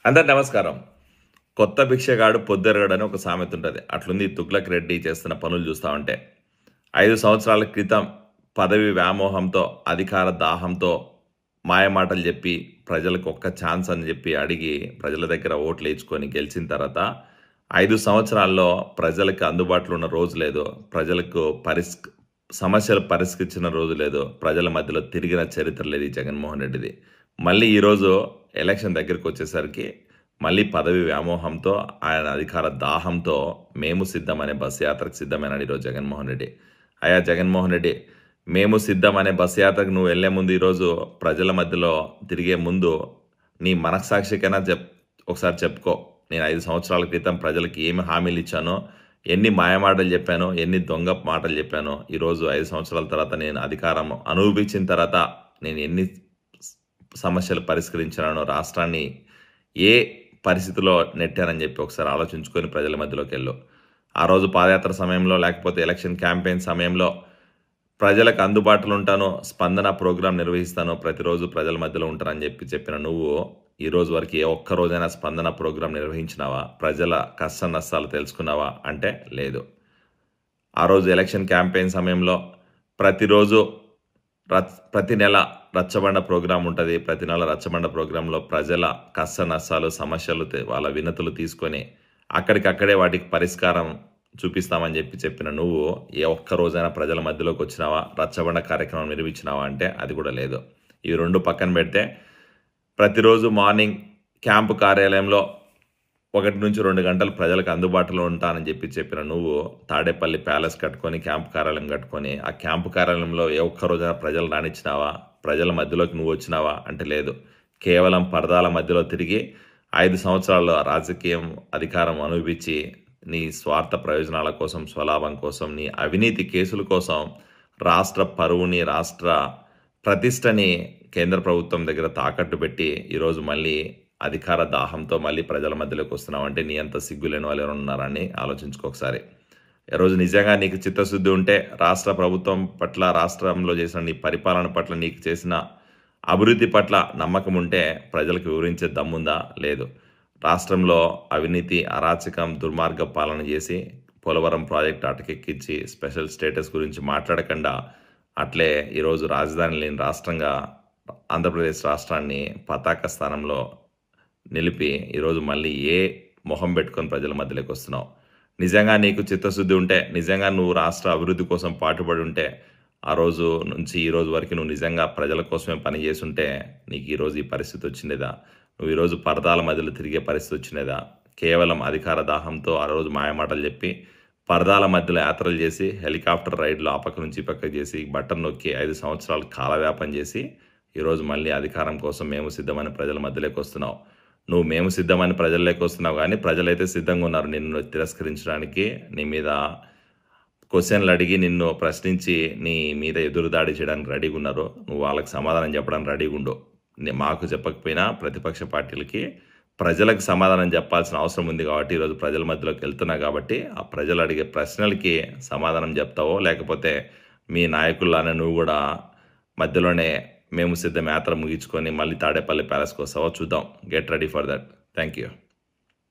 అందరు నమస్కారం. కొత్త భిక్షగాడు పొద్దెరగడని ఒక సామెత ఉంటది. అట్లుంది ఈ తుగ్లక్ రెడ్డి చేస్తున్న పనులు చూస్తా ఉంటే. 5 సంవత్సరాల క్రితం పదవి వ్యామోహంతో, అధికార దాహంతో మాయమాటలు చెప్పి, ప్రజలకు ఒక్క ఛాన్స్ అని చెప్పి అడిగి, ప్రజల దగ్గర ఓట్లేయించుకొని గెలిచిన తర్వాత 5 సంవత్సరాల్లో ప్రజలకు అందుబాటులో ఉన్న రోజు లేదు. ప్రజలకు సమస్యలు పరిష్కరించిన రోజు లేదు. ప్రజల మధ్యలో తిరిగిన చరిత్ర లేదు ఈ జగన్మోహన్ రెడ్డిది. మళ్ళీ ఈరోజు ఎలక్షన్ దగ్గరికి వచ్చేసరికి మళ్ళీ పదవి వ్యామోహంతో, ఆయన అధికార దాహంతో మేము సిద్ధం అనే బస్సు యాత్రకు సిద్ధమైనాడు ఈరోజు జగన్మోహన్ రెడ్డి. అయ్యా జగన్మోహన్ రెడ్డి, మేము సిద్ధం అనే బస్సు యాత్రకు నువ్వు వెళ్లే ముందు ఈరోజు ప్రజల మధ్యలో తిరిగే ముందు నీ మనస్సాక్షికైనా ఒకసారి చెప్పుకో. నేను 5 సంవత్సరాల క్రితం ప్రజలకు ఏమి హామీలు ఇచ్చానో, ఎన్ని మాయమాటలు చెప్పానో, ఎన్ని దొంగ మాటలు చెప్పానో, ఈరోజు 5 సంవత్సరాల తర్వాత నేను అధికారం అనుభవించిన తర్వాత నేను ఎన్ని సమస్యలు పరిష్కరించానో, రాష్ట్రాన్ని ఏ పరిస్థితిలో నెట్టానని చెప్పి ఒకసారి ఆలోచించుకొని ప్రజల మధ్యలోకి వెళ్ళు. ఆ రోజు పాదయాత్ర సమయంలో, లేకపోతే ఎలక్షన్ క్యాంపెయిన్ సమయంలో ప్రజలకు అందుబాటులో ఉంటాను, స్పందన ప్రోగ్రాం నిర్వహిస్తాను, ప్రతిరోజు ప్రజల మధ్యలో ఉంటానని చెప్పిన నువ్వు ఈ రోజు వరకు ఏ ఒక్క రోజైనా స్పందన ప్రోగ్రాం నిర్వహించినావా? ప్రజల కష్ట నష్టాలు తెలుసుకున్నావా అంటే లేదు. ఆ రోజు ఎలక్షన్ క్యాంపెయిన్ సమయంలో ప్రతిరోజు ప్రతి నెల రచ్చబండ ప్రోగ్రాం ఉంటుంది. ప్రతి నెల రచ్చబండ ప్రోగ్రాంలో ప్రజల కష్ట నష్టాలు, సమస్యలు, వాళ్ళ వినతులు తీసుకొని అక్కడికక్కడే వాటికి పరిష్కారం చూపిస్తామని చెప్పిన నువ్వు ఏ ఒక్క రోజైనా ప్రజల మధ్యలోకి వచ్చినావా? రచ్చబండ కార్యక్రమం నిర్వహించినావా అంటే అది కూడా లేదు. ఇవి రెండు పక్కన పెడితే ప్రతిరోజు మార్నింగ్ క్యాంపు కార్యాలయంలో 1 నుంచి 2 గంటలు ప్రజలకు అందుబాటులో ఉంటానని చెప్పిన నువ్వు తాడేపల్లి ప్యాలెస్ కట్టుకొని, క్యాంపు కార్యాలయం కట్టుకొని, ఆ క్యాంపు కార్యాలయంలో ఏ ఒక్క రోజైనా ప్రజలు రానిచ్చినావా? ప్రజల మధ్యలోకి నువ్వు వచ్చినావా అంటే లేదు. కేవలం పరదాల మధ్యలో తిరిగి 5 సంవత్సరాల్లో రాజకీయం అధికారం అనుభవించి నీ స్వార్థ ప్రయోజనాల కోసం, స్వలాభం కోసం, నీ అవినీతి కేసుల కోసం రాష్ట్ర పరువుని, రాష్ట్ర ప్రతిష్టని కేంద్ర ప్రభుత్వం దగ్గర తాకట్టు పెట్టి ఈరోజు మళ్ళీ అధికార దాహంతో మళ్ళీ ప్రజల మధ్యలోకి వస్తున్నావు అంటే నీ అంత సిగ్గులేని వాళ్ళు ఎవరు ఉన్నారని ఆలోచించుకోకసారి. ఈరోజు నిజంగా నీకు చిత్తశుద్ధి ఉంటే రాష్ట్ర ప్రభుత్వం పట్ల, రాష్ట్రంలో చేసిన నీ పరిపాలన పట్ల, నీకు చేసిన అభివృద్ధి పట్ల నమ్మకం ఉంటే ప్రజలకు వివరించే దమ్ముందా? లేదు. రాష్ట్రంలో అవినీతి, అరాచకం, దుర్మార్గ పాలన చేసి పోలవరం ప్రాజెక్టు అటకెక్కించి స్పెషల్ స్టేటస్ గురించి మాట్లాడకుండా అట్లే ఈరోజు రాజధాని లేని రాష్ట్రంగా ఆంధ్రప్రదేశ్ రాష్ట్రాన్ని పతాక స్థానంలో నిలిపి ఈరోజు మళ్ళీ ఏ మొహం పెట్టుకొని ప్రజల మధ్యలోకి వస్తున్నావు? నిజంగా నీకు చిత్తశుద్ధి ఉంటే, నిజంగా నువ్వు రాష్ట్ర అభివృద్ధి కోసం పాటుపడి ఉంటే, ఆ రోజు నుంచి ఈ రోజు వరకు నువ్వు నిజంగా ప్రజల కోసమే పనిచేసి ఉంటే నీకు ఈరోజు ఈ పరిస్థితి వచ్చిందేదా? నువ్వు ఈరోజు పరదాల మధ్యలో తిరిగే పరిస్థితి వచ్చినదా? కేవలం అధికార దాహంతో ఆ రోజు మాయమాటలు చెప్పి పరదాల మధ్యలో యాత్రలు చేసి, హెలికాప్టర్ రైడ్లు ఆ పక్క నుంచి ఈ పక్క చేసి, బటన్ నొక్కి 5 సంవత్సరాలు కాలవ్యాపం చేసి ఈరోజు మళ్ళీ అధికారం కోసం మేము సిద్ధమని ప్రజల మధ్యలోకి వస్తున్నావు. నువ్వు మేము సిద్ధమని ప్రజల్లోకి వస్తున్నావు, కానీ ప్రజలైతే సిద్ధంగా ఉన్నారు నిన్ను తిరస్కరించడానికి, నీ మీద క్వశ్చన్లు అడిగి, నిన్ను ప్రశ్నించి, నీ మీద ఎదురుదాడి చేయడానికి రెడీగా ఉన్నారు. నువ్వు వాళ్ళకి సమాధానం చెప్పడానికి రెడీగా ఉండు. మాకు చెప్పకపోయినా ప్రతిపక్ష పార్టీలకి ప్రజలకు సమాధానం చెప్పాల్సిన అవసరం ఉంది కాబట్టి ఈరోజు ప్రజల మధ్యలోకి వెళ్తున్నావు కాబట్టి ఆ ప్రజలు అడిగే ప్రశ్నలకి సమాధానం చెప్తావో, లేకపోతే మీ నాయకుల్లానే నువ్వు కూడా మధ్యలోనే మేము సిద్ధం యాత్ర ముగించుకొని మళ్ళీ తాడేపల్లి ప్యాలెస్కి వస్తావో చూద్దాం. Get ready for that. Thank you.